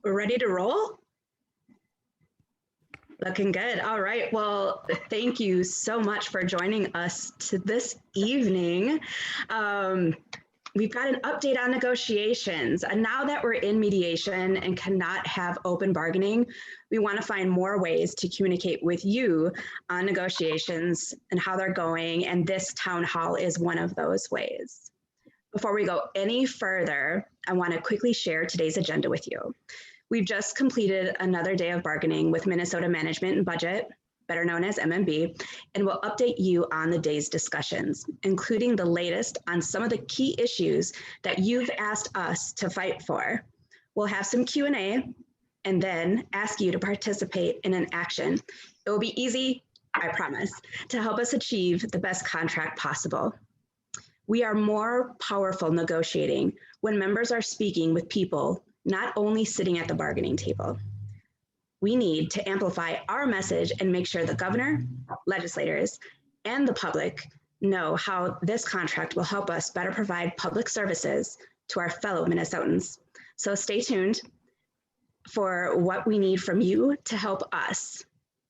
We're ready to roll? Looking good. All right. Well, thank you so much for joining us to this evening. We've got an update on negotiations. And now that we're in mediation and cannot have open bargaining, we want to find more ways to communicate with you on negotiations and how they're going. And this town hall is one of those ways. Before we go any further, I want to quickly share today's agenda with you. We've just completed another day of bargaining with Minnesota Management and Budget, better known as MMB, and we'll update you on the day's discussions, including the latest on some of the key issues that you've asked us to fight for. We'll have some Q&A and then ask you to participate in an action. It will be easy, I promise, to help us achieve the best contract possible. We are more powerful negotiating when members are speaking with people not only sitting at the bargaining table. We need to amplify our message and make sure the governor, legislators, and the public know how this contract will help us better provide public services to our fellow Minnesotans. So stay tuned for what we need from you to help us.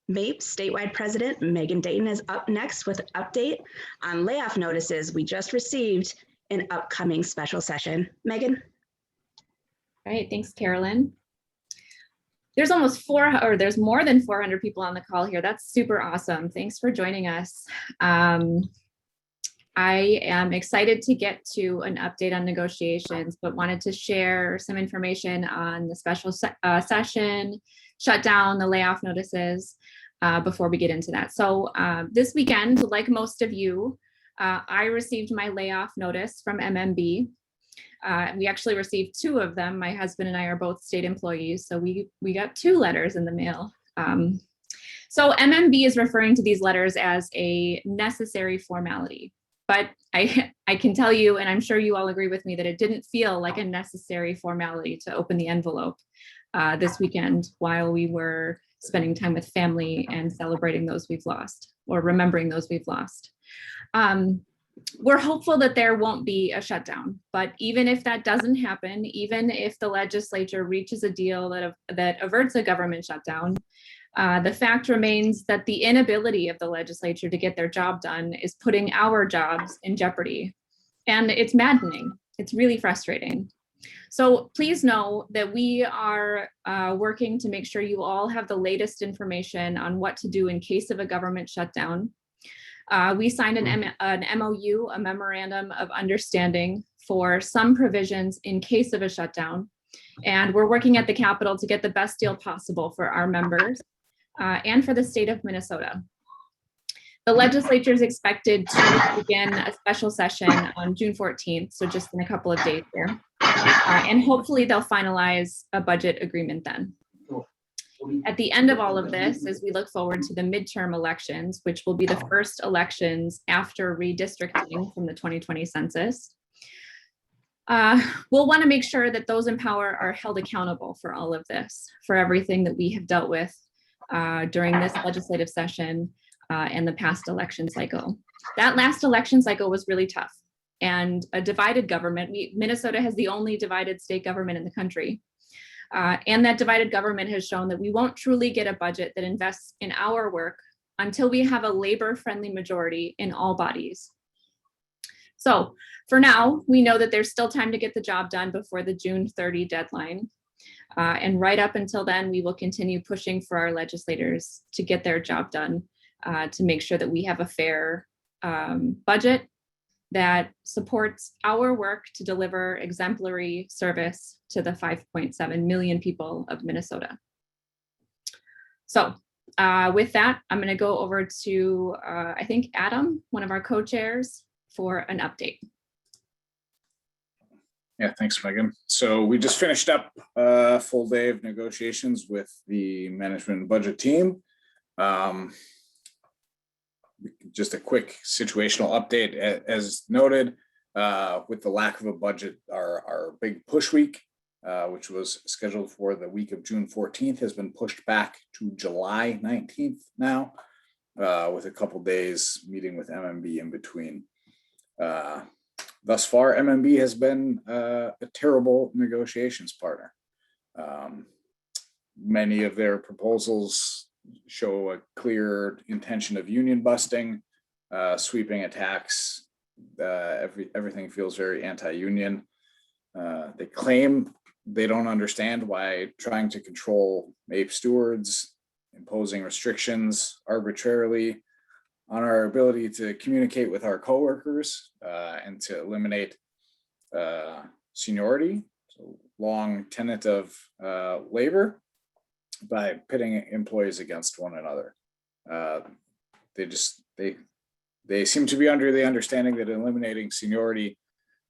MAPE statewide president Megan Dayton is up next with an update on layoff notices we just received in upcoming special session. Megan. All right, thanks, Carolyn. There's there's more than 400 people on the call here. That's super awesome. Thanks for joining us. I am excited to get to an update on negotiations, but wanted to share some information on the special session, shutdown, the layoff notices before we get into that. So this weekend, like most of you, I received my layoff notice from MMB. We actually received 2 of them. My husband and I are both state employees, so we got 2 letters in the mail. So MMB is referring to these letters as a necessary formality, but I can tell you, and I'm sure you all agree with me, that it didn't feel like a necessary formality to open the envelope this weekend while we were spending time with family and celebrating those we've lost, or remembering those we've lost. We're hopeful that there won't be a shutdown, but even if that doesn't happen, even if the legislature reaches a deal that averts a government shutdown, the fact remains that the inability of the legislature to get their job done is putting our jobs in jeopardy. And it's maddening. It's really frustrating. So please know that we are working to make sure you all have the latest information on what to do in case of a government shutdown. We signed an MOU, a memorandum of understanding, for some provisions in case of a shutdown. And we're working at the Capitol to get the best deal possible for our members and for the state of Minnesota. The legislature is expected to begin a special session on June 14th, so just in a couple of days here. And hopefully they'll finalize a budget agreement then. At the end of all of this, as we look forward to the midterm elections, which will be the first elections after redistricting from the 2020 census, we'll want to make sure that those in power are held accountable for all of this, for everything that we have dealt with during this legislative session and the past election cycle. That last election cycle was really tough, and a divided government. Minnesota has the only divided state government in the country. And that divided government has shown that we won't truly get a budget that invests in our work until we have a labor-friendly majority in all bodies. So for now, we know that there's still time to get the job done before the June 30 deadline. And right up until then, we will continue pushing for our legislators to get their job done, to make sure that we have a fair budget that supports our work to deliver exemplary service to the 5.7 million people of Minnesota. So with that, I'm going to go over to, I think, Adam, one of our co-chairs, for an update. Yeah, thanks, Megan. So we just finished up a full day of negotiations with the management and budget team. Just a quick situational update, as noted, with the lack of a budget, our big push week, which was scheduled for the week of June 14th, has been pushed back to July 19th now, with a couple days meeting with MMB in between. Thus far, MMB has been a terrible negotiations partner. many of their proposals show a clear intention of union busting, sweeping attacks. Everything feels very anti-union. They claim they don't understand why trying to control MAPE stewards, imposing restrictions arbitrarily on our ability to communicate with our coworkers and to eliminate seniority, so long tenet of labor, by pitting employees against one another. They seem to be under the understanding that eliminating seniority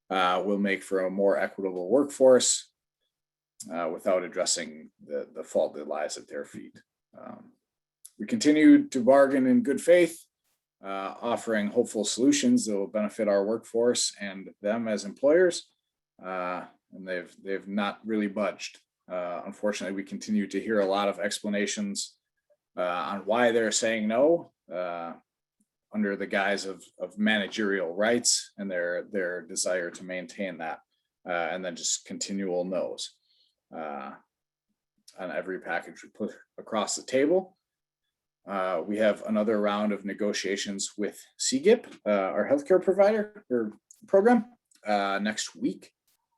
will make for a more equitable workforce without addressing the fault that lies at their feet. We continue to bargain in good faith, offering hopeful solutions that will benefit our workforce and them as employers, and they've not really budged. Unfortunately, we continue to hear a lot of explanations on why they're saying no, under the guise of managerial rights and their desire to maintain that, and then just continual no's on every package we put across the table. We have another round of negotiations with CGIP, our healthcare provider or program, next week.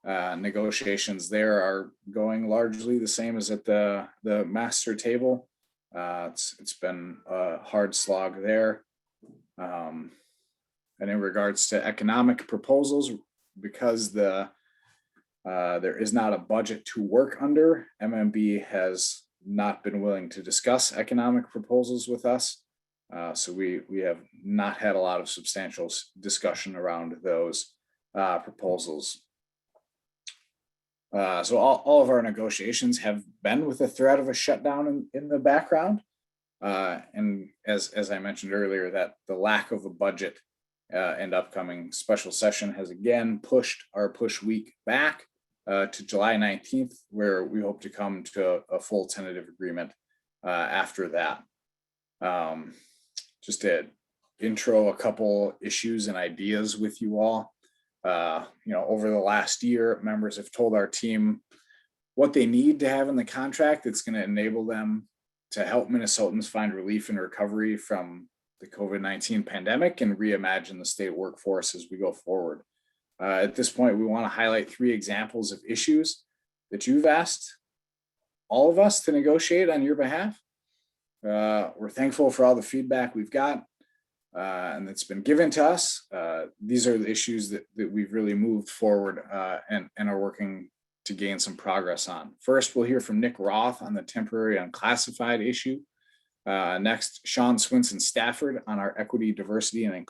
Negotiations there are going largely the same as at the master table. It's been a hard slog there. And in regards to economic proposals, because there is not a budget to work under, MMB has not been willing to discuss economic proposals with us. So we have not had a lot of substantial discussion around those proposals. So all of our negotiations have been with the threat of a shutdown in the background. And as I mentioned earlier, that the lack of a budget and upcoming special session has again pushed our push week back to July 19th, where we hope to come to a full tentative agreement after that. Just to intro a couple issues and ideas with you all. Over the last year, members have told our team what they need to have in the contract that's going to enable them to help Minnesotans find relief and recovery from the COVID-19 pandemic and reimagine the state workforce as we go forward. At this point, we want to highlight 3 examples of issues that you've asked all of us to negotiate on your behalf. We're thankful for all the feedback we've got and that's been given to us. These are the issues that we've really moved forward and are working to gain some progress on. First, we'll hear from Nick Roth on the temporary unclassified issue. Next, Sean Swinson Stafford on our equity, diversity, and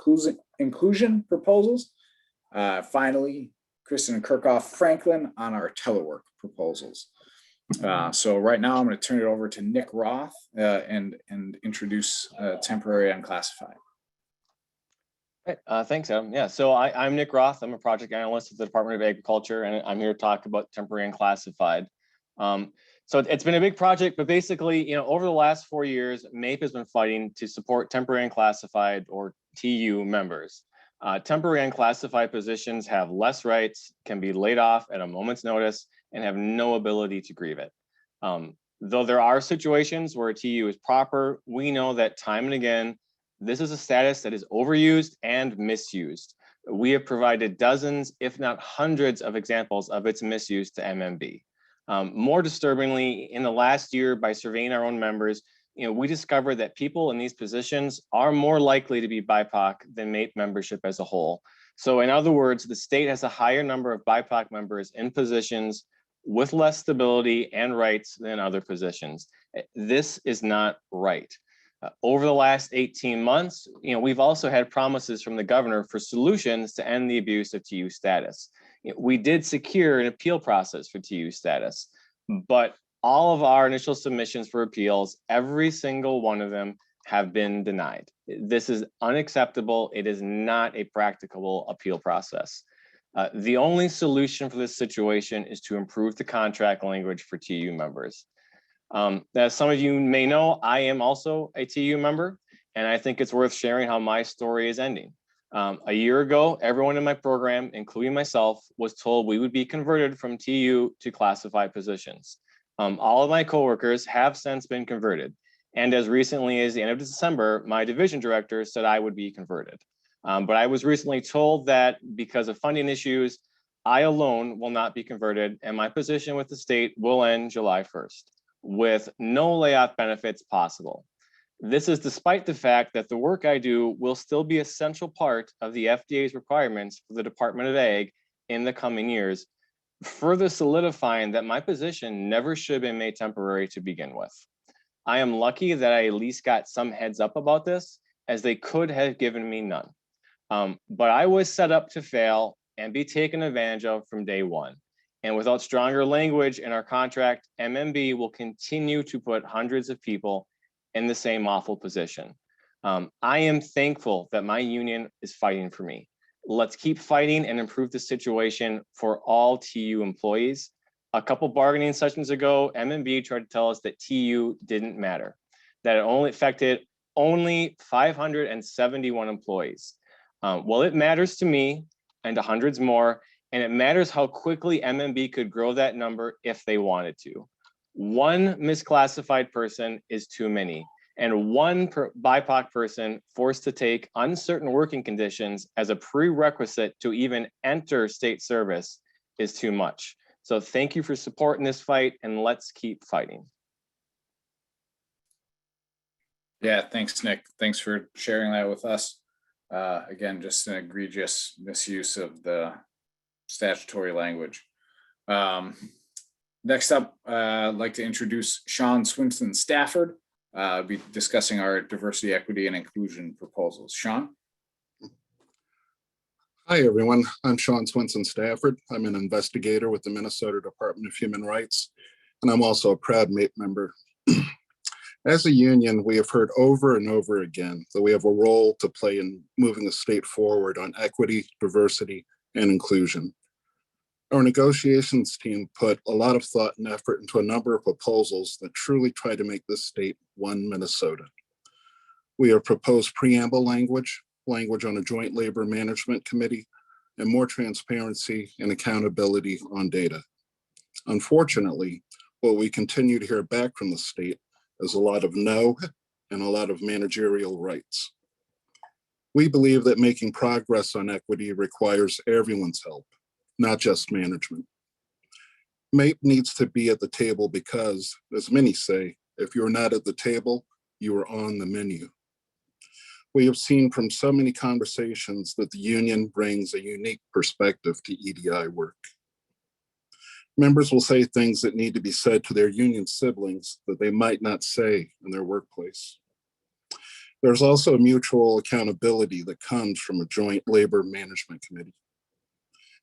inclusion proposals. Finally, Kristen Kirchhoff Franklin on our telework proposals. So right now I'm going to turn it over to Nick Roth and introduce temporary unclassified. Right. Thanks, Adam. Yeah, so I'm Nick Roth. I'm a project analyst at the Department of Agriculture, and I'm here to talk about temporary unclassified. So it's been a big project, but basically, over the last 4 years, MAPE has been fighting to support temporary unclassified or TU members. Temporary unclassified positions have less rights, can be laid off at a moment's notice, and have no ability to grieve it. Though there are situations where a TU is proper, we know that time and again, this is a status that is overused and misused. We have provided dozens, if not hundreds, of examples of its misuse to MMB. More disturbingly, in the last year, by surveying our own members, we discovered that people in these positions are more likely to be BIPOC than MAPE membership as a whole. So in other words, the state has a higher number of BIPOC members in positions with less stability and rights than other positions. This is not right. Over the last 18 months, we've also had promises from the governor for solutions to end the abuse of TU status. We did secure an appeal process for TU status, but all of our initial submissions for appeals, every single one of them have been denied. This is unacceptable. It is not a practicable appeal process. The only solution for this situation is to improve the contract language for TU members. As some of you may know, I am also a TU member, and I think it's worth sharing how my story is ending. A year ago, everyone in my program, including myself, was told we would be converted from TU to classified positions. All of my coworkers have since been converted. And as recently as the end of December, my division director said I would be converted. But I was recently told that because of funding issues, I alone will not be converted, and my position with the state will end July 1st, with no layoff benefits possible. This is despite the fact that the work I do will still be an essential part of the FDA's requirements for the Department of Ag in the coming years, further solidifying that my position never should have been made temporary to begin with. I am lucky that I at least got some heads up about this, as they could have given me none. But I was set up to fail and be taken advantage of from day one. And without stronger language in our contract, MMB will continue to put hundreds of people in the same awful position. I am thankful that my union is fighting for me. Let's keep fighting and improve the situation for all TU employees. A couple bargaining sessions ago, MMB tried to tell us that TU didn't matter, that it only affected 571 employees. Well, it matters to me and to hundreds more, and it matters how quickly MMB could grow that number if they wanted to. One misclassified person is too many, and one BIPOC person forced to take uncertain working conditions as a prerequisite to even enter state service is too much. So thank you for supporting this fight, and let's keep fighting. Yeah, thanks, Nick. Thanks for sharing that with us. Again, just an egregious misuse of the statutory language. Next up, I'd like to introduce Sean Swinson Stafford. Be discussing our diversity, equity, and inclusion proposals. Sean? Hi, everyone. I'm Sean Swinson Stafford. I'm an investigator with the Minnesota Department of Human Rights, and I'm also a proud MAPE member. As a union, we have heard over and over again that we have a role to play in moving the state forward on equity, diversity, and inclusion. Our negotiations team put a lot of thought and effort into a number of proposals that truly try to make this state one Minnesota. We have proposed preamble language on a joint labor management committee, and more transparency and accountability on data. Unfortunately, what we continue to hear back from the state is a lot of no and a lot of managerial rights. We believe that making progress on equity requires everyone's help, not just management. MAPE needs to be at the table because, as many say, if you're not at the table, you are on the menu. We have seen from so many conversations that the union brings a unique perspective to EDI work. Members will say things that need to be said to their union siblings that they might not say in their workplace. There's also a mutual accountability that comes from a joint labor management committee.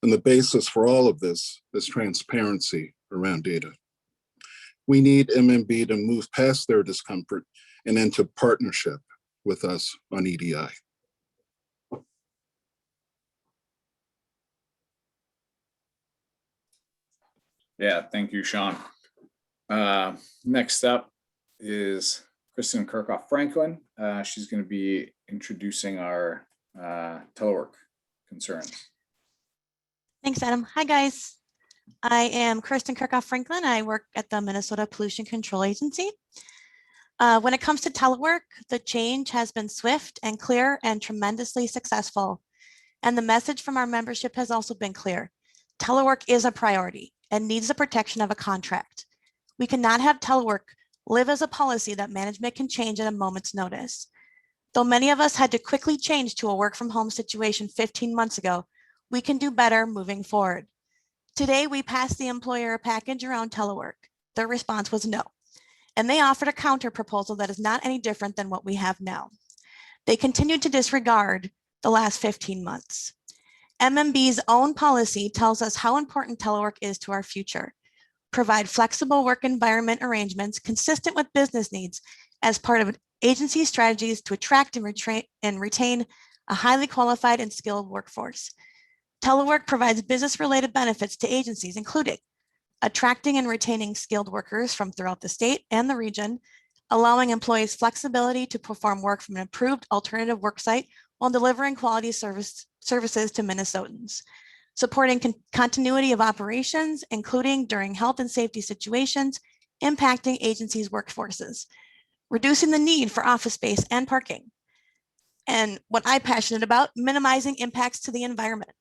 And the basis for all of this is transparency around data. We need MMB to move past their discomfort and into partnership with us on EDI. Yeah, thank you, Sean. Next up is Kristen Kirchhoff Franklin. She's going to be introducing our telework concerns. Thanks, Adam. Hi, guys. I am Kristen Kirchhoff Franklin. I work at the Minnesota Pollution Control Agency. When it comes to telework, the change has been swift and clear and tremendously successful. And the message from our membership has also been clear. Telework is a priority and needs the protection of a contract. We cannot have telework live as a policy that management can change at a moment's notice. Though many of us had to quickly change to a work from home situation 15 months ago, we can do better moving forward. Today, we passed the employer a package around telework. Their response was no. And they offered a counter proposal that is not any different than what we have now. They continued to disregard the last 15 months. MMB's own policy tells us how important telework is to our future. Provide flexible work environment arrangements consistent with business needs as part of agency strategies to attract and retain a highly qualified and skilled workforce. Telework provides business-related benefits to agencies, including attracting and retaining skilled workers from throughout the state and the region, allowing employees flexibility to perform work from an approved alternative work site while delivering quality services to Minnesotans, supporting continuity of operations, including during health and safety situations, impacting agencies' workforces, reducing the need for office space and parking. And what I'm passionate about, minimizing impacts to the environment.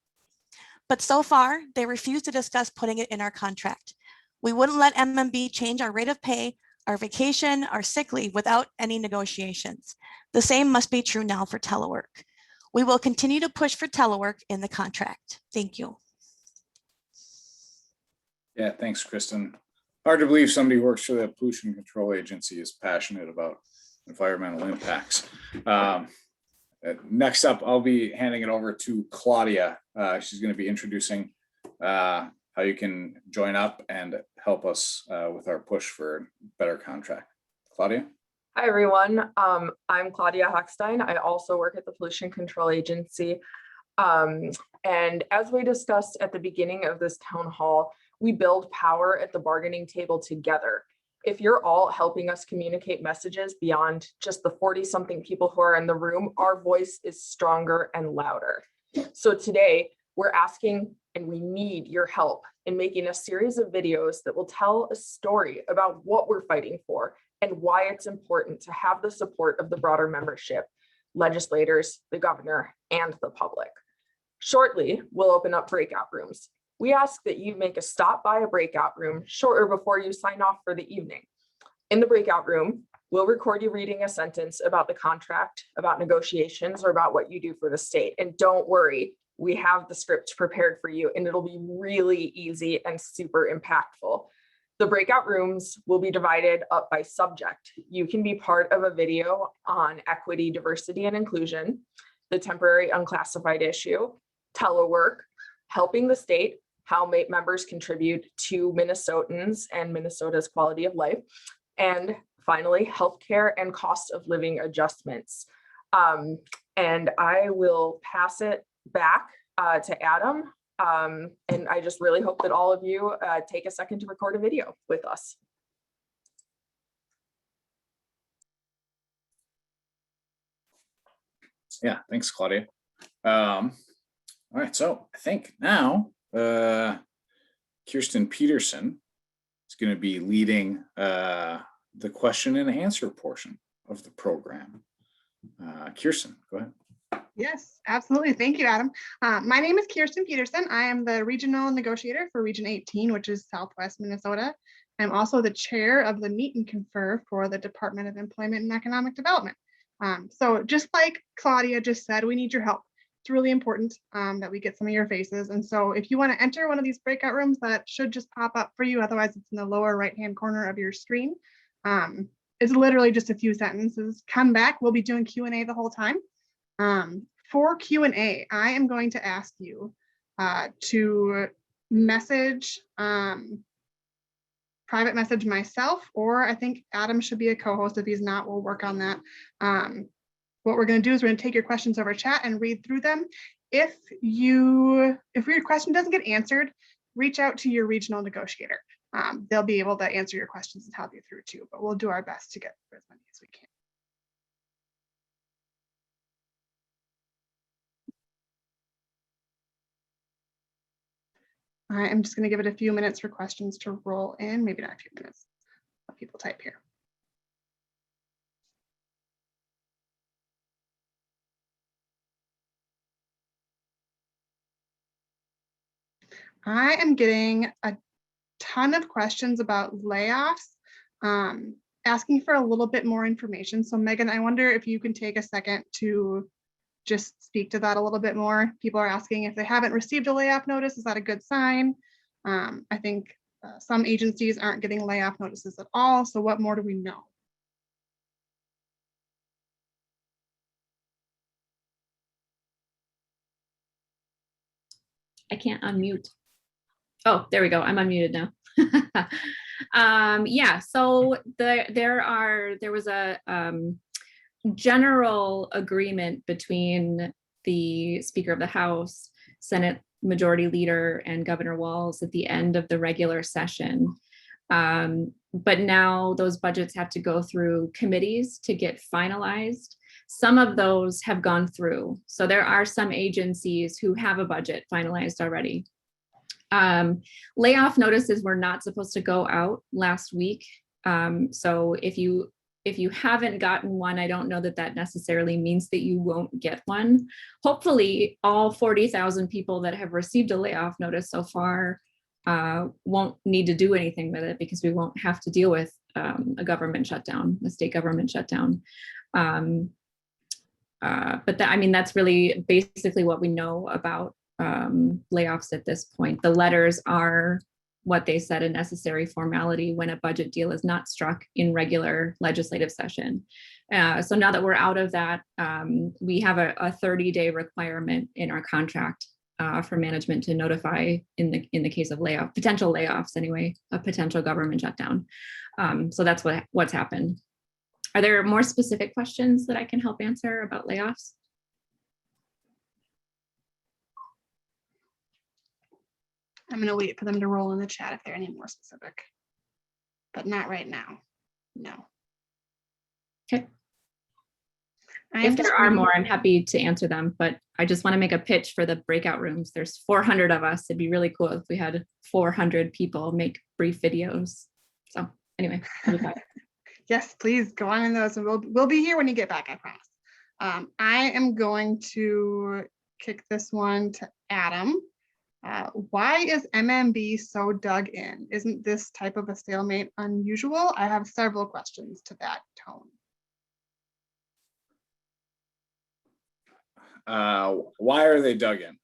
But so far, they refuse to discuss putting it in our contract. We wouldn't let MMB change our rate of pay, our vacation, our sick leave without any negotiations. The same must be true now for telework. We will continue to push for telework in the contract. Thank you. Yeah, thanks, Kristen. Hard to believe somebody who works for the Pollution Control Agency is passionate about environmental impacts. Next up, I'll be handing it over to Claudia. She's going to be introducing how you can join up and help us with our push for a better contract. Claudia? Hi, everyone. I'm Claudia Hochstein. I also work at the Pollution Control Agency. And as we discussed at the beginning of this town hall, we build power at the bargaining table together. If you're all helping us communicate messages beyond just the 40-something people who are in the room, our voice is stronger and louder. So today, we're asking and we need your help in making a series of videos that will tell a story about what we're fighting for and why it's important to have the support of the broader membership, legislators, the governor, and the public. Shortly, we'll open up breakout rooms. We ask that you make a stop by a breakout room shortly before you sign off for the evening. In the breakout room, we'll record you reading a sentence about the contract, about negotiations, or about what you do for the state. And don't worry, we have the script prepared for you, and it'll be really easy and super impactful. The breakout rooms will be divided up by subject. You can be part of a video on equity, diversity, and inclusion, the temporary unclassified issue, telework, helping the state, how MAPE members contribute to Minnesotans and Minnesota's quality of life, and finally, healthcare and cost of living adjustments. And I will pass it back to Adam. And I just really hope that all of you take a second to record a video with us. Yeah, thanks, Claudia. All right, so I think now Kirsten Peterson is going to be leading the question and answer portion of the program. Kirsten, go ahead. Yes, absolutely. Thank you, Adam. My name is Kirsten Peterson. I am the regional negotiator for Region 18, which is Southwest Minnesota. I'm also the chair of the Meet and Confer for the Department of Employment and Economic Development. So just like Claudia just said, we need your help. It's really important that we get some of your faces. And so if you want to enter one of these breakout rooms, that should just pop up for you. Otherwise, it's in the lower right-hand corner of your screen. It's literally just a few sentences. Come back. We'll be doing Q&A the whole time. For Q&A, I am going to ask you to message, private message myself, or I think Adam should be a co-host. If he's not, we'll work on that. What we're going to do is we're going to take your questions over chat and read through them. If your question doesn't get answered, reach out to your regional negotiator. They'll be able to answer your questions and help you through too, but we'll do our best to get through as many as we can. I'm just going to give it a few minutes for questions to roll in, maybe not a few minutes. Let people type here. I am getting a ton of questions about layoffs, asking for a little bit more information. So Megan, I wonder if you can take a second to just speak to that a little bit more. People are asking if they haven't received a layoff notice, is that a good sign? I think some agencies aren't getting layoff notices at all. So what more do we know? I can't unmute. Oh, there we go. I'm unmuted now. Yeah, so there was a general agreement between the Speaker of the House, Senate Majority Leader, and Governor Walz at the end of the regular session. But now those budgets have to go through committees to get finalized. Some of those have gone through. So there are some agencies who have a budget finalized already. Layoff notices were not supposed to go out last week So if you haven't gotten one, I don't know that that necessarily means that you won't get one. Hopefully all 40,000 people that have received a layoff notice so far won't need to do anything with it, because we won't have to deal with a government shutdown, a state government shutdown. But that, I mean, that's really basically what we know about layoffs at this point. The letters are what they said, a necessary formality when a budget deal is not struck in regular legislative session. So now that we're out of that, we have a 30-day requirement in our contract for management to notify in the case of potential layoffs anyway, a potential government shutdown. So that's what's happened. Are there more specific questions that I can help answer about layoffs? I'm going to wait for them to roll in the chat if they're any more specific, but not right now. No. Okay. If there are more, I'm happy to answer them, but I just want to make a pitch for the breakout rooms. There's 400 of us. It'd be really cool if we had 400 people make brief videos. So anyway, I'll be quiet. Yes, please go on in those, and we'll be here when you get back, I promise. I am going to kick this one to Adam. Why is MMB so dug in? Isn't this type of a stalemate unusual? I have several questions to that tone. Why are they dug in?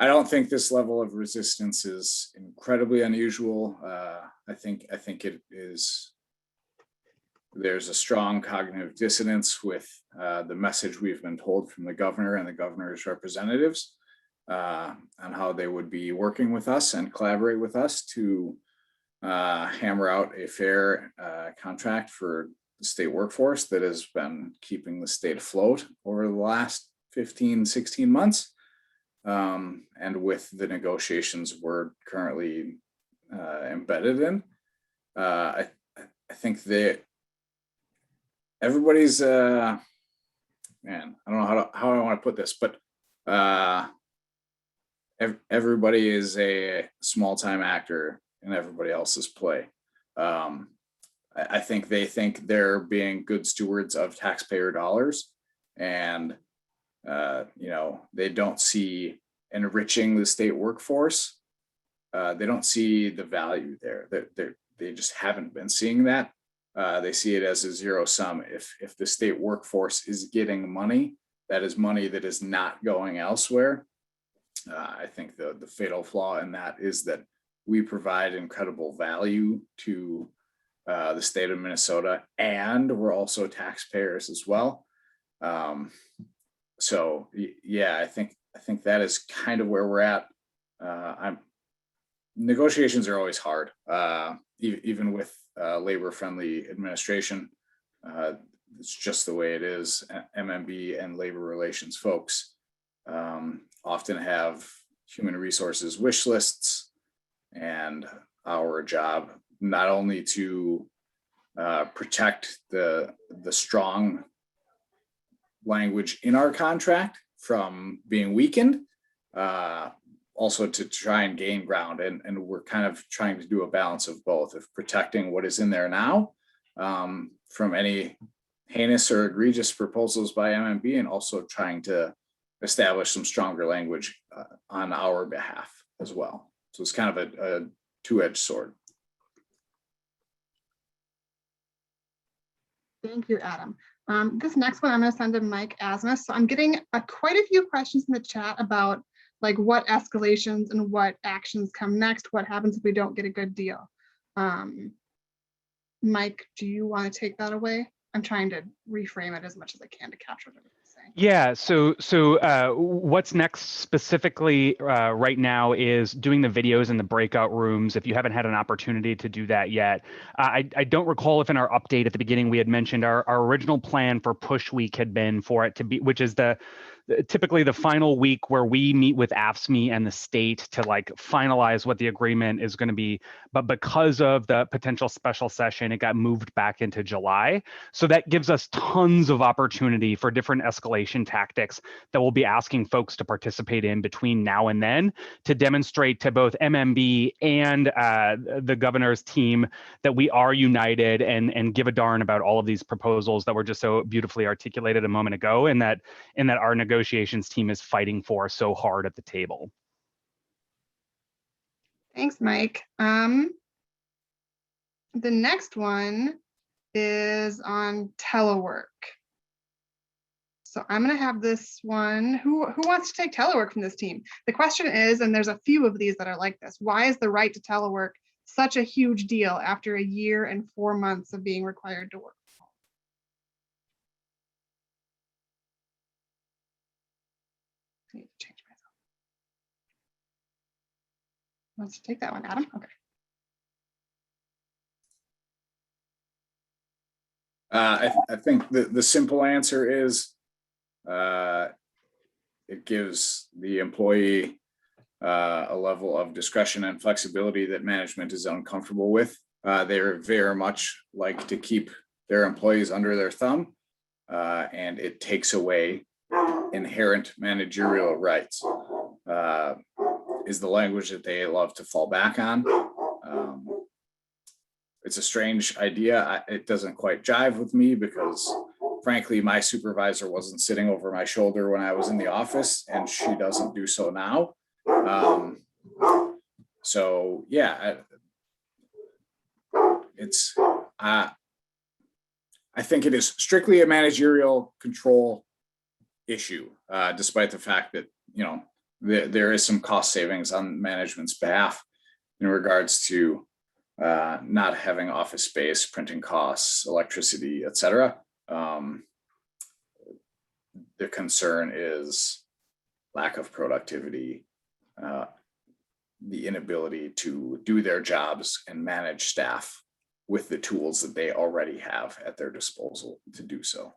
I don't think this level of resistance is incredibly unusual. I think it is. There's a strong cognitive dissonance with the message we've been told from the governor and the governor's representatives on how they would be working with us and collaborate with us to hammer out a fair contract for the state workforce that has been keeping the state afloat over the last 15, 16 months. And with the negotiations we're currently embedded in, I think that everybody's, man, I don't know how I want to put this, but everybody is a small-time actor in everybody else's play. I think they think they're being good stewards of taxpayer dollars, and they don't see enriching the state workforce. They don't see the value there. They just haven't been seeing that. They see it as a zero sum. If the state workforce is getting money, that is money that is not going elsewhere. I think the fatal flaw in that is that we provide incredible value to the state of Minnesota, and we're also taxpayers as well. So yeah, I think that is kind of where we're at. Negotiations are always hard, even with labor-friendly administration. It's just the way it is. MMB and labor relations folks often have human resources wish lists, and our job not only to protect the strong language in our contract from being weakened, also to try and gain ground. And we're kind of trying to do a balance of both, of protecting what is in there now from any heinous or egregious proposals by MMB, and also trying to establish some stronger language on our behalf as well. So it's kind of a two-edged sword. Thank you, Adam. This next one I'm going to send to Mike Asmus. So I'm getting quite a few questions in the chat about like what escalations and what actions come next. What happens if we don't get a good deal? Mike, do you want to take that away? I'm trying to reframe it as much as I can to capture what everybody's saying. Yeah, so what's next specifically right now is doing the videos in the breakout rooms. If you haven't had an opportunity to do that yet, I don't recall if in our update at the beginning we had mentioned our original plan for push week had been for it to be, which is the typically the final week where we meet with AFSCME and the state to like finalize what the agreement is going to be. But because of the potential special session, it got moved back into July. So that gives us tons of opportunity for different escalation tactics that we'll be asking folks to participate in between now and then to demonstrate to both MMB and the governor's team that we are united and give a darn about all of these proposals that were just so beautifully articulated a moment ago, and that our negotiations team is fighting for so hard at the table. Thanks, Mike. The next one is on telework. So I'm going to have this one. Who wants to take telework from this team? The question is, and there's a few of these that are like this, why is the right to telework such a huge deal after a year and 4 months of being required to work? I need to change myself. Wants to take that one, Adam? Okay. I think the simple answer is it gives the employee a level of discretion and flexibility that management is uncomfortable with. They're very much like to keep their employees under their thumb, and it takes away inherent managerial rights, is the language that they love to fall back on. It's a strange idea. It doesn't quite jive with me because frankly, my supervisor wasn't sitting over my shoulder when I was in the office, and she doesn't do so now. So yeah, I think it is strictly a managerial control issue, despite the fact that, you know, there is some cost savings on management's behalf in regards to not having office space, printing costs, electricity, et cetera. The concern is lack of productivity, the inability to do their jobs and manage staff with the tools that they already have at their disposal to do so.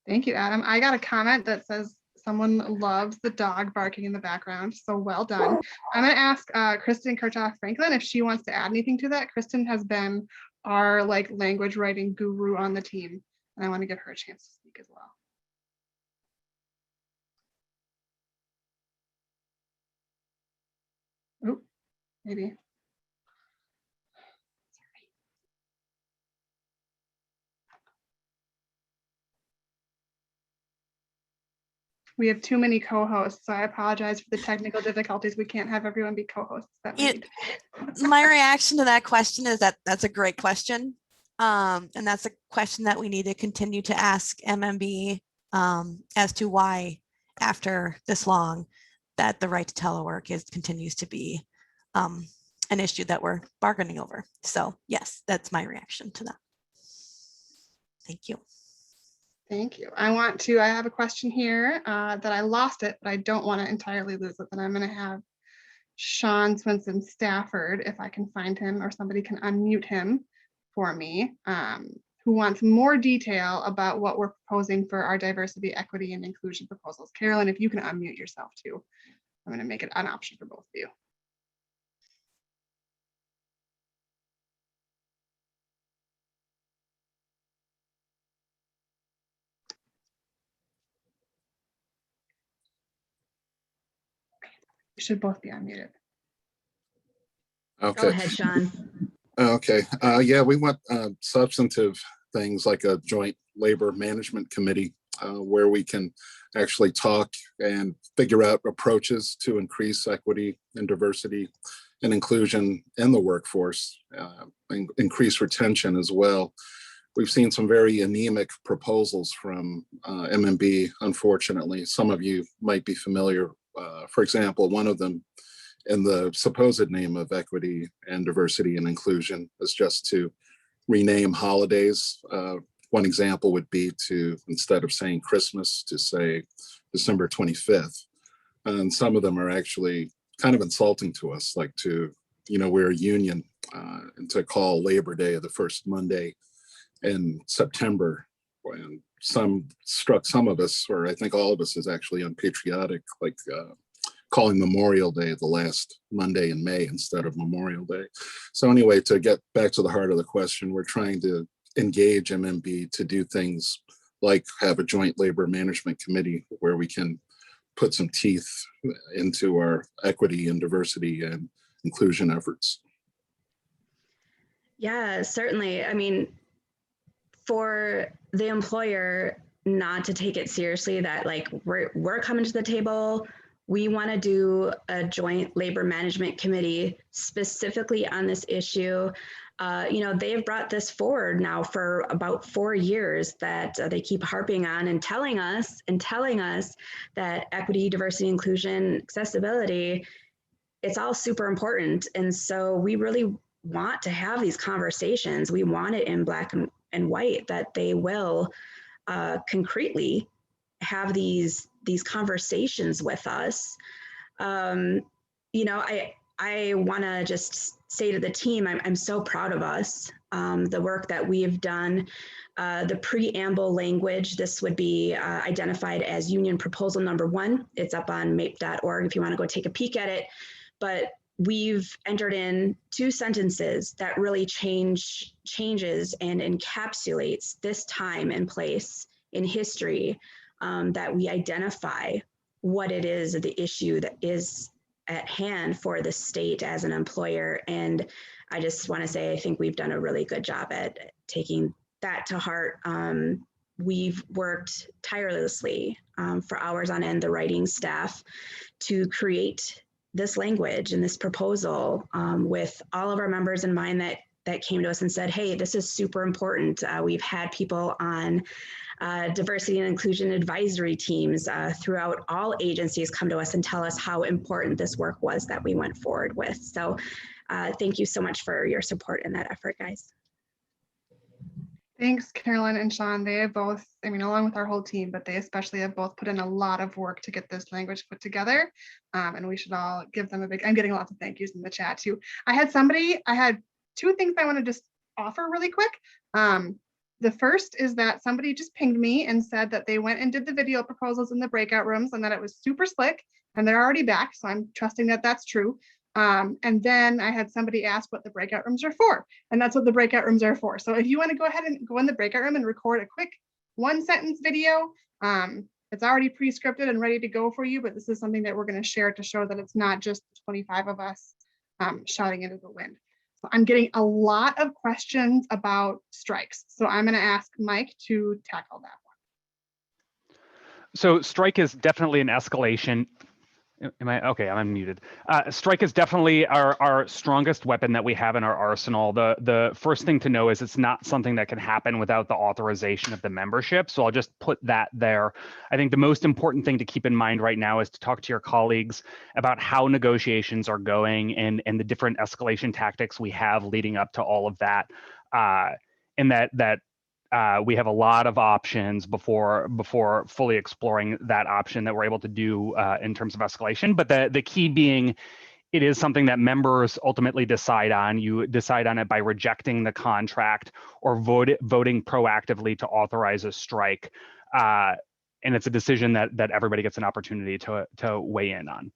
Thank you, Adam. I got a comment that says someone loves the dog barking in the background, so well done. I'm going to ask Kristen Kirchhoff-Franklin if she wants to add anything to that. Kristen has been our language writing guru on the team, and I want to give her a chance to speak as well. Oh, maybe. We have too many co-hosts, so I apologize for the technical difficulties. We can't have everyone be co-hosts. My reaction to that question is that that's a great question. And that's a question that we need to continue to ask MMB as to why, after this long, that the right to telework continues to be an issue that we're bargaining over. So yes, that's my reaction to that. Thank you. Thank you. I have a question here that I lost it, but I don't want to entirely lose it. Then I'm going to have Sean Swinson Stafford, if I can find him, or somebody can unmute him for me, who wants more detail about what we're proposing for our diversity, equity, and inclusion proposals. Carolyn, if you can unmute yourself too, I'm going to make it an option for both of you. You should both be unmuted. Okay. Go ahead, Sean. Okay. Yeah, we want substantive things like a joint labor management committee where we can actually talk and figure out approaches to increase equity and diversity and inclusion in the workforce, and increase retention as well. We've seen some very anemic proposals from MMB, unfortunately. Some of you might be familiar. For example, one of them, in the supposed name of equity and diversity and inclusion, is just to rename holidays. One example would be to, instead of saying Christmas, to say December 25th. And some of them are actually kind of insulting to us, like to, you know, we're a union, and to call Labor Day the first Monday in September. And struck some of us, or I think all of us, is actually unpatriotic, like calling Memorial Day the last Monday in May instead of Memorial Day. So anyway, to get back to the heart of the question, we're trying to engage MMB to do things like have a joint labor management committee where we can put some teeth into our equity and diversity and inclusion efforts. Yeah, certainly. I mean, for the employer not to take it seriously that like we're coming to the table, we want to do a joint labor management committee specifically on this issue. You know, they've brought this forward now for about 4 years that they keep harping on and telling us that equity, diversity, inclusion, accessibility, it's all super important. And so we really want to have these conversations. We want it in black and white that they will concretely have these conversations with us. You know, I want to just say to the team, I'm so proud of us, the work that we have done. The preamble language, this would be identified as union proposal number 1. It's up on mape.org if you want to go take a peek at it. But we've entered in 2 sentences that really changes and encapsulates this time and place in history, that we identify what it is, the issue that is at hand for the state as an employer. And I just want to say, I think we've done a really good job at taking that to heart. We've worked tirelessly for hours on end, the writing staff, to create this language and this proposal with all of our members in mind that came to us and said, hey, this is super important. We've had people on diversity and inclusion advisory teams throughout all agencies come to us and tell us how important this work was that we went forward with. So thank you so much for your support in that effort, guys. Thanks, Carolyn and Sean. They have both, I mean, along with our whole team, but they especially have both put in a lot of work to get this language put together. And we should all give them a big, I'm getting lots of thank yous in the chat too. I had 2 things I want to just offer really quick. The first is that somebody just pinged me and said that they went and did the video proposals in the breakout rooms and that it was super slick and they're already back. So I'm trusting that that's true. And then I had somebody ask what the breakout rooms are for, and that's what the breakout rooms are for. So if you want to go ahead and go in the breakout room and record a quick 1-sentence video, it's already pre-scripted and ready to go for you, but this is something that we're going to share to show that it's not just 25 of us shouting into the wind. So I'm getting a lot of questions about strikes. So I'm going to ask Mike to tackle that one. So strike is definitely an escalation. Am I okay? I'm unmuted. Strike is definitely our strongest weapon that we have in our arsenal. The first thing to know is it's not something that can happen without the authorization of the membership. So I'll just put that there. I think the most important thing to keep in mind right now is to talk to your colleagues about how negotiations are going and the different escalation tactics we have leading up to all of that. And that we have a lot of options before fully exploring that option that we're able to do in terms of escalation. But the key being, it is something that members ultimately decide on. You decide on it by rejecting the contract or voting proactively to authorize a strike. And it's a decision that everybody gets an opportunity to weigh in on.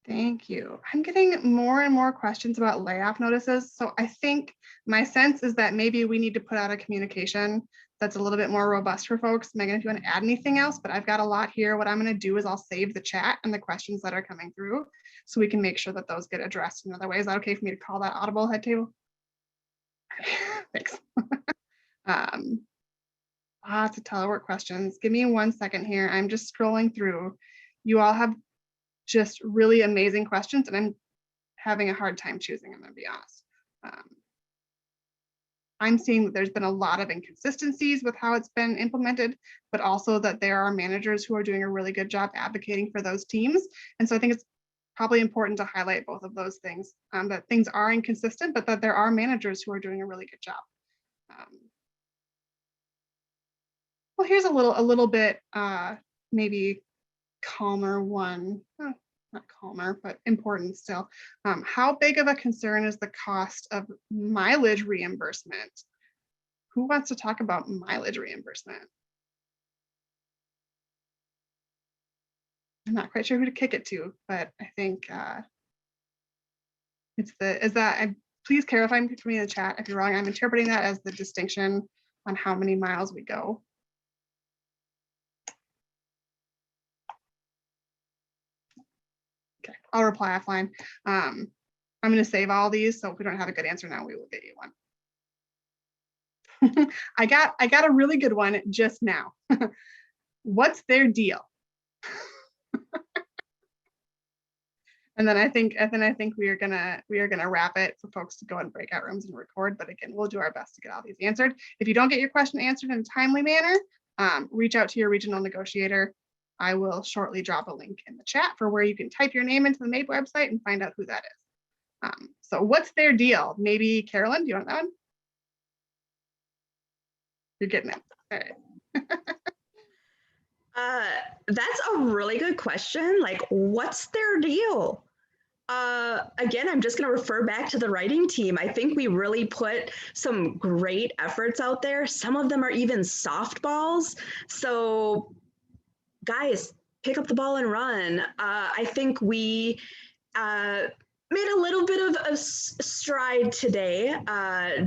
Thank you. I'm getting more and more questions about layoff notices. So I think my sense is that maybe we need to put out a communication that's a little bit more robust for folks. Megan, if you want to add anything else, but I've got a lot here. What I'm going to do is I'll save the chat and the questions that are coming through so we can make sure that those get addressed in other ways. Is that okay for me to call that audible head table? Thanks. Lots of telework questions. Give me 1 second here. I'm just scrolling through. You all have just really amazing questions, and I'm having a hard time choosing, I'm going to be honest. I'm seeing that there's been a lot of inconsistencies with how it's been implemented, but also that there are managers who are doing a really good job advocating for those teams. And so I think it's probably important to highlight both of those things, that things are inconsistent, but that there are managers who are doing a really good job. Well, here's a little bit maybe calmer one. Oh, not calmer, but important still. How big of a concern is the cost of mileage reimbursement? Who wants to talk about mileage reimbursement? I'm not quite sure who to kick it to, but I think please clarify for me in the chat if you're wrong. I'm interpreting that as the distinction on how many miles we go. Okay, I'll reply offline. I'm going to save all these, so if we don't have a good answer now, we will get you one. I got a really good one just now. What's their deal? And then I think we are gonna wrap it for folks to go in breakout rooms and record. But again, we'll do our best to get all these answered. If you don't get your question answered in a timely manner, reach out to your regional negotiator. I will shortly drop a link in the chat for where you can type your name into the MAPE website and find out who that is. So what's their deal? Maybe Carolyn, do you want that one? You're getting it. All right. That's a really good question. Like, what's their deal? Again, I'm just going to refer back to the writing team. I think we really put some great efforts out there. Some of them are even softballs. So guys, pick up the ball and run. I think we made a little bit of a stride today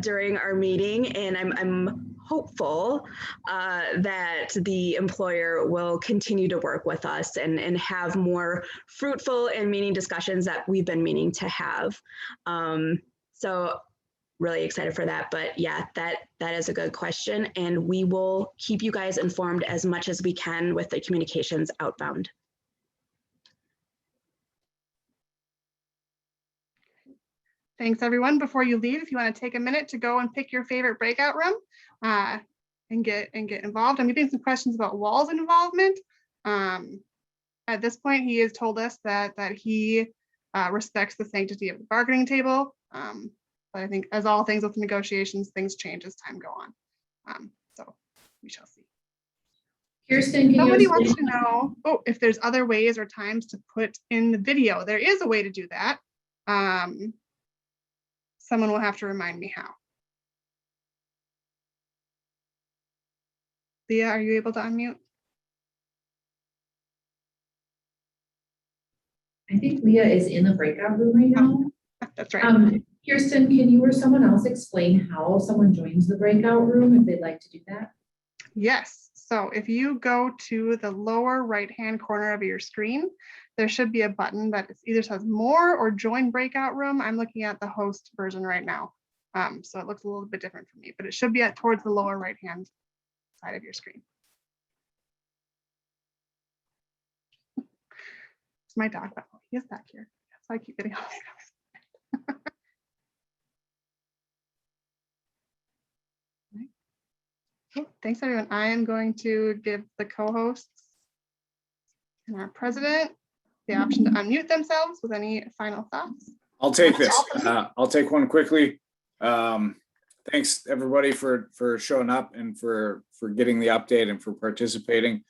during our meeting, and I'm hopeful that the employer will continue to work with us and have more fruitful and meaning discussions that we've been meaning to have. So really excited for that. But yeah, that is a good question, and we will keep you guys informed as much as we can with the communications outbound. Thanks, everyone. Before you leave, if you want to take a minute to go and pick your favorite breakout room and get involved. I'm getting some questions about Wall's involvement. At this point, he has told us that he respects the sanctity of the bargaining table. But I think, as all things with negotiations, things change as time go on. So we shall see. Kirsten, somebody wants to know if there's other ways or times to put in the video. There is a way to do that. Someone will have to remind me how. Leah, are you able to unmute? I think Leah is in the breakout room right now. That's right. Kirsten, can you or someone else explain how someone joins the breakout room if they'd like to do that? Yes. So if you go to the lower right-hand corner of your screen, there should be a button that either says more or join breakout room. I'm looking at the host version right now. So it looks a little bit different for me, but it should be towards the lower right-hand side of your screen. It's my dog. Oh, he is back here. So I keep getting all these comments. Thanks, everyone. I am going to give the co-hosts and our president the option to unmute themselves with any final thoughts. I'll take this. I'll take one quickly. Thanks, everybody, for showing up and for getting the update and for participating.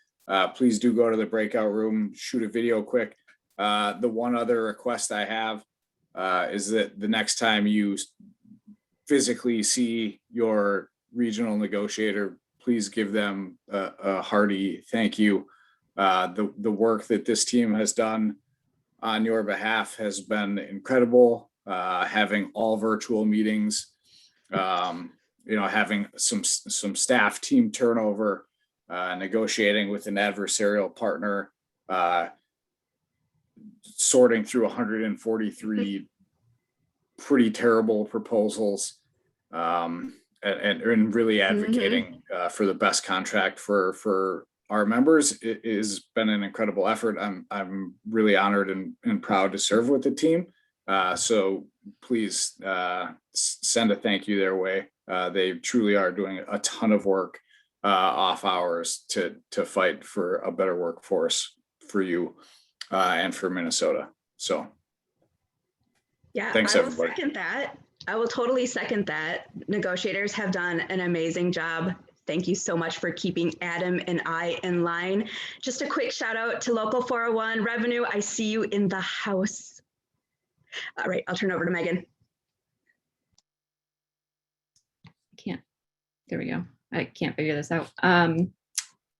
Please do go to the breakout room, shoot a video quick. The one other request I have is that the next time you physically see your regional negotiator, please give them a hearty thank you. The work that this team has done on your behalf has been incredible. Having all virtual meetings, having some staff team turnover, negotiating with an adversarial partner, sorting through 143 pretty terrible proposals, and really advocating for the best contract for our members. It has been an incredible effort. I'm really honored and proud to serve with the team. So please send a thank you their way. They truly are doing a ton of work off hours to fight for a better workforce for you and for Minnesota. So yeah, thanks, everybody. Second that. I will totally second that. Negotiators have done an amazing job. Thank you so much for keeping Adam and I in line. Just a quick shout out to Local 401 Revenue. I see you in the house. All right, I'll turn over to Megan. There we go. I can't figure this out.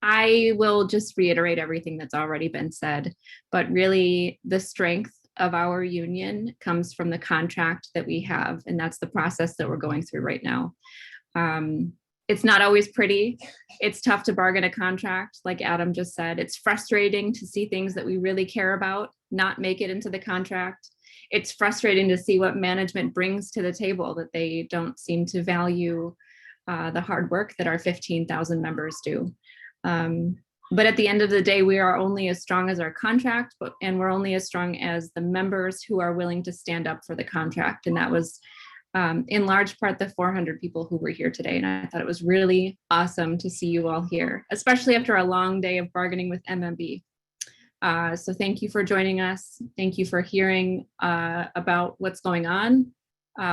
I will just reiterate everything that's already been said, but really the strength of our union comes from the contract that we have, and that's the process that we're going through right now. It's not always pretty. It's tough to bargain a contract, like Adam just said. It's frustrating to see things that we really care about not make it into the contract. It's frustrating to see what management brings to the table, that they don't seem to value the hard work that our 15,000 members do. But at the end of the day, we are only as strong as our contract, and we're only as strong as the members who are willing to stand up for the contract. And that was in large part the 400 people who were here today. And I thought it was really awesome to see you all here, especially after a long day of bargaining with MMB. So thank you for joining us. Thank you for hearing about what's going on,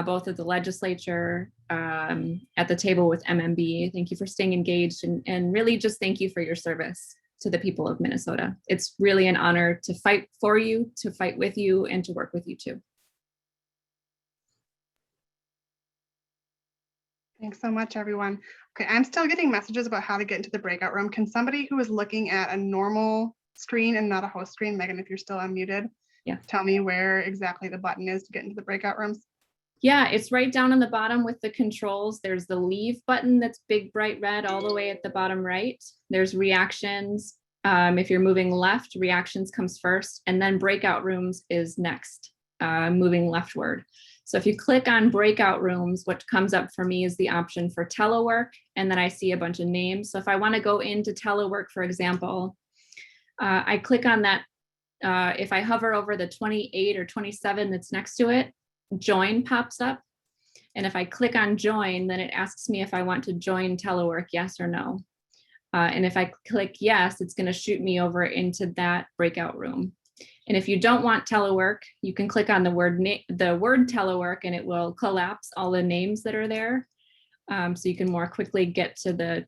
both at the legislature, at the table with MMB. Thank you for staying engaged, and really just thank you for your service to the people of Minnesota. It's really an honor to fight for you, to fight with you, and to work with you too. Thanks so much, everyone. Okay, I'm still getting messages about how to get into the breakout room. Can somebody who is looking at a normal screen and not a host screen, Megan, if you're still unmuted, tell me where exactly the button is to get into the breakout rooms? Yeah, it's right down on the bottom with the controls. There's the leave button that's big, bright red all the way at the bottom right. There's reactions. If you're moving left, reactions comes first, and then breakout rooms is next, moving leftward. So if you click on breakout rooms, what comes up for me is the option for telework, and then I see a bunch of names. So if I want to go into telework, for example, I click on that. If I hover over the 28 or 27 that's next to it, join pops up. And if I click on join, then it asks me if I want to join telework, yes or no. And if I click yes, it's going to shoot me over into that breakout room. And if you don't want telework, you can click on the word telework, and it will collapse all the names that are there. So you can more quickly get to the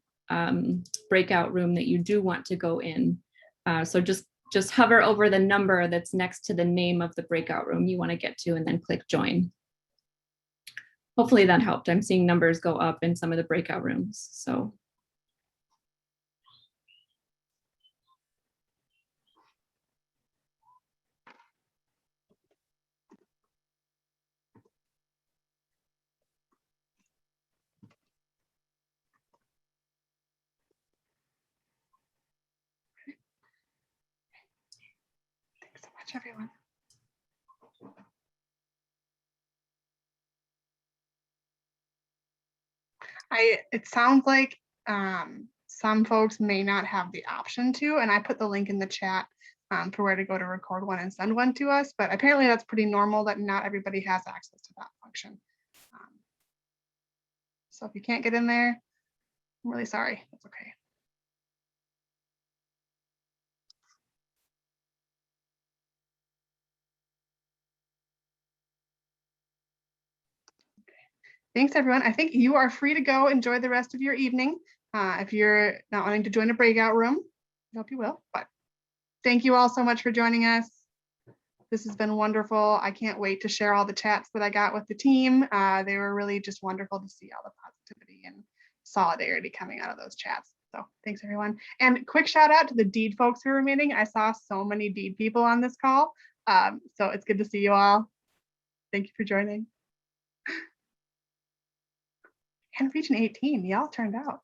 breakout room that you do want to go in. So just hover over the number that's next to the name of the breakout room you want to get to, and then click join. Hopefully that helped. I'm seeing numbers go up in some of the breakout rooms. So. Thanks so much, everyone. It sounds like some folks may not have the option to, and I put the link in the chat for where to go to record one and send one to us, but apparently that's pretty normal that not everybody has access to that function. So if you can't get in there, I'm really sorry, that's okay. Thanks, everyone. I think you are free to go enjoy the rest of your evening. If you're not wanting to join a breakout room, I hope you will. But thank you all so much for joining us. This has been wonderful. I can't wait to share all the chats that I got with the team. They were really just wonderful to see all the positivity and solidarity coming out of those chats. So thanks, everyone. And quick shout out to the deed folks who were meeting. I saw so many deed people on this call. So it's good to see you all. Thank you for joining. And Region 18, y'all turned out.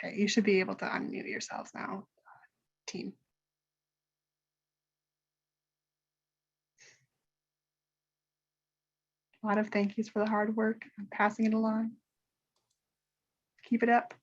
Okay, you should be able to unmute yourselves now, team. A lot of thank yous for the hard work. I'm passing it along. Keep it up.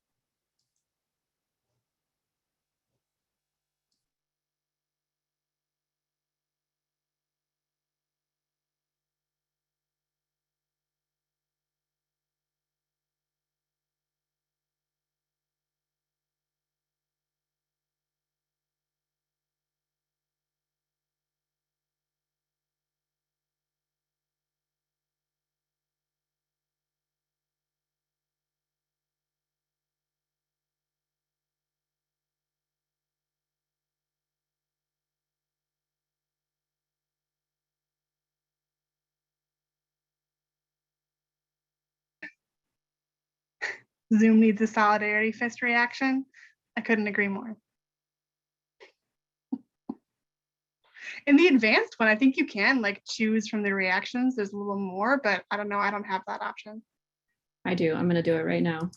Zoom needs a solidarity fist reaction. I couldn't agree more. In the advanced one, I think you can like choose from the reactions. There's a little more, but I don't know. I don't have that option. I do. I'm going to do it right now.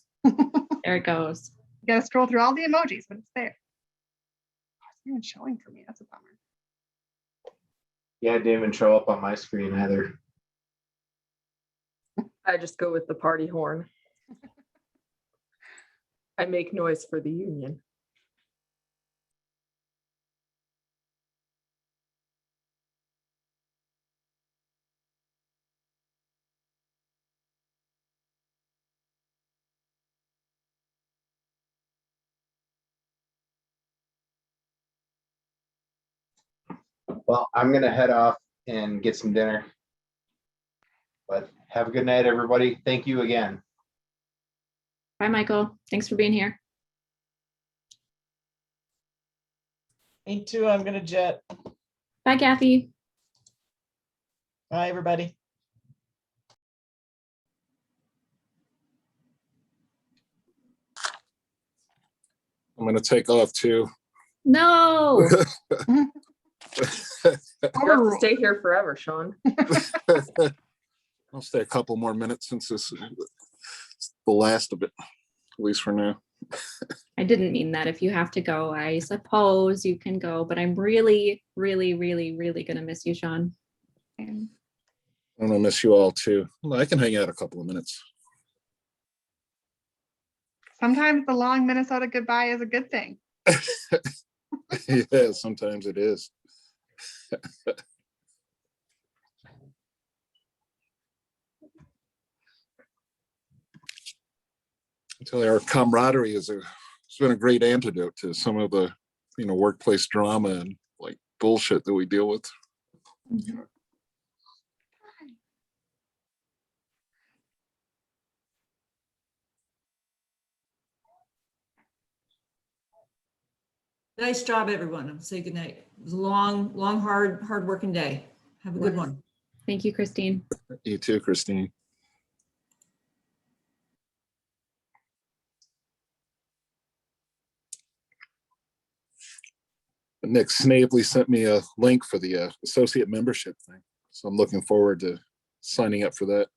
There it goes. You got to scroll through all the emojis, but it's there. Oh, it's not even showing for me. That's a bummer. Yeah, it didn't even show up on my screen either. I just go with the party horn. I make noise for the union. Well, I'm gonna head off and get some dinner. But have a good night, everybody. Thank you again. Bye, Michael. Thanks for being here. Me too. I'm gonna jet. Bye, Kathy. Bye, everybody. I'm going to take off too. No. You have to stay here forever, Sean. I'll stay a couple more minutes since this is the last of it, at least for now. I didn't mean that. If you have to go, I suppose you can go, but I'm really, really, really, really going to miss you, Sean. I'm going to miss you all too. Well, I can hang out a couple of minutes. Sometimes the long Minnesota goodbye is a good thing. Yeah, sometimes it is. I tell you, our camaraderie it's been a great antidote to some of the, workplace drama and like bullshit that we deal with. Mm-hmm. Nice job, everyone. I'll say goodnight. It was a long, hard working day. Have a good one. Thank you, Christine. You too, Christine. Nick Snavely sent me a link for the associate membership thing. So I'm looking forward to signing up for that.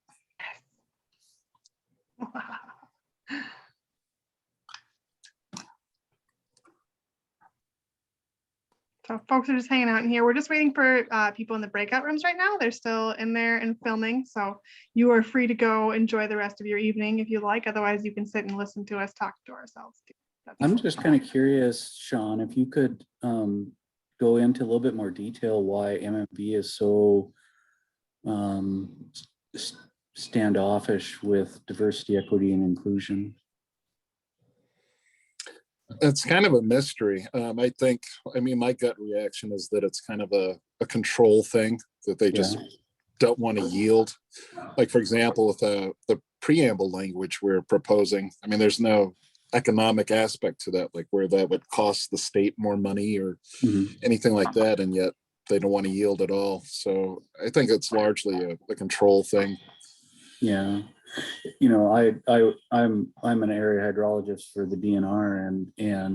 So folks are just hanging out in here. We're just waiting for people in the breakout rooms right now. They're still in there and filming. So you are free to go enjoy the rest of your evening if you like. Otherwise, you can sit and listen to us talk to ourselves too. I'm just kind of curious, Sean, if you could go into a little bit more detail why MMB is so standoffish with diversity, equity, and inclusion. It's kind of a mystery. I think, my gut reaction is that it's kind of a control thing that they just don't want to yield. Like, for example, with the preamble language we're proposing, there's no economic aspect to that, like where that would cost the state more money or anything like that. And yet they don't want to yield at all. So I think it's largely a control thing. Yeah. I'm an area hydrologist for the DNR and